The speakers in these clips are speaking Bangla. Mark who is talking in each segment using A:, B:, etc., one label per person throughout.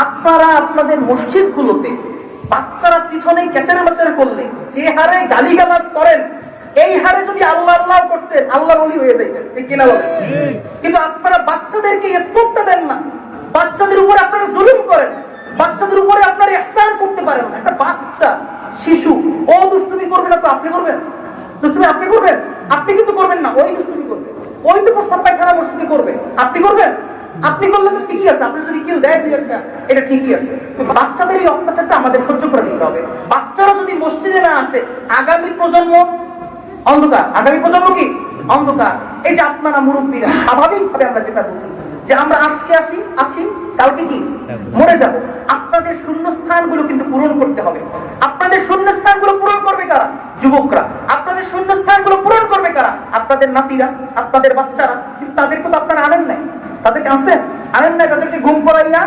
A: আপনারা আপনাদের মসজিদগুলোতে বাচ্চারা পিছনে ক্যাচারে বাচ্চারা করলে যে হারে গালিগালাজ করেন, এই হারে যদি আল্লাহ আল্লাহ করতেন আল্লাহর ওলি হয়ে যাইতেন, ঠিক কিনা বলেন? কিন্তু আপনারা বাচ্চাদেরকে স্পোর্টটা দেন না, বাচ্চাদের উপরে আপনারা জুলুম করেন, বাচ্চাদের উপরে আপনারা ইহসান করতে পারেন না। একটা বাচ্চা শিশু ও দুষ্টুমি করবে না তো আপনি করবেন? দুষ্টুমি আপনি করবেন? আপনি কিন্তু করবেন না, ওই দুষ্টুমি করবে, ওই তো প্রস্তাব পায়খানা মসজিদে করবে, আপনি করবেন? আপনি করলে তো ঠিকই আছে, আপনি যদি কেউ দেয় একটা এটা ঠিকই আছে। বাচ্চাদের এই অত্যাচারটা আমাদের সহ্য করে নিতে হবে। বাচ্চারা যদি মসজিদে না আসে, আগামী প্রজন্ম অন্ধকার, আগামী প্রজন্ম কি অন্ধকার। এই যে আপনারা মুরব্বীরা স্বাভাবিকভাবে আমরা যেটা বুঝি যে আমরা আজকে আছি কালকে কি মরে যাব, আপনাদের শূন্যস্থানগুলো কিন্তু পূরণ করতে হবে। আপনাদের শূন্যস্থানগুলো পূরণ করবে কারা? যুবকরা। আপনাদের শূন্যস্থানগুলো পূরণ করবে কারা? আপনাদের নাতিরা, আপনাদের বাচ্চারা। কিন্তু তাদেরকে তো আপনারা আনেন নাই, তাদেরকে আনেন নাই, তাদেরকে ঘুম পড়াইয়া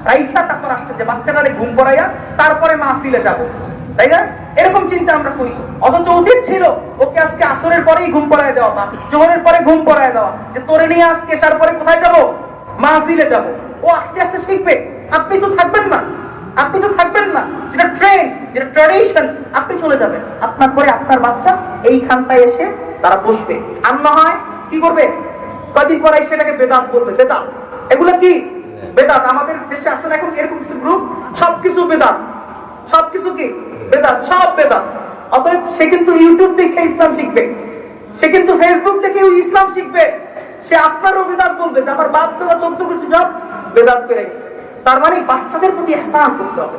A: রাইখা তারপর আসছে যে বাচ্চাটারে ঘুম পড়াইয়া তারপরে মাহফিলে যাব, তাই না? এরকম চিন্তা আমরা করি। অথচ উচিত ছিল ওকে আজকে আসরের পরেই ঘুম পড়ায় দেওয়া বা জোহরের পরে ঘুম পড়ায় দেওয়া, যে তোরে নিয়ে আজকে তারপরে কোথায় যাব? মাহফিলে যাব। ও আস্তে আস্তে শিখবে, আপনি তো থাকবেন না, আপনি তো থাকবেন না। যেটা ট্রেন্ড, যেটা ট্র্যাডিশন, আপনি চলে যাবেন। আপনার পরে আপনার বাচ্চা এইখানটায় এসে তারা বসবে, আর না হয় কি করবে? কদিন পরে সেটাকে বেদাত বলবে। বেদাত এগুলো কি? বেদাত। আমাদের দেশে আসলে এখন এরকম কিছু গ্রুপ, সবকিছু বেদাত, সবকিছু কি বেদাত, সব বেদাত। অতএব সে কিন্তু ইউটিউব দেখে ইসলাম শিখবে, সে কিন্তু ফেসবুক থেকে ইসলাম শিখবে, সে আপনারও বেদাত বলবে যে আমার বাপ দাদা 14 কিছু সব বেদাত করে গেছে। তার মানে বাচ্চাদের প্রতি ইহসান করতে হবে।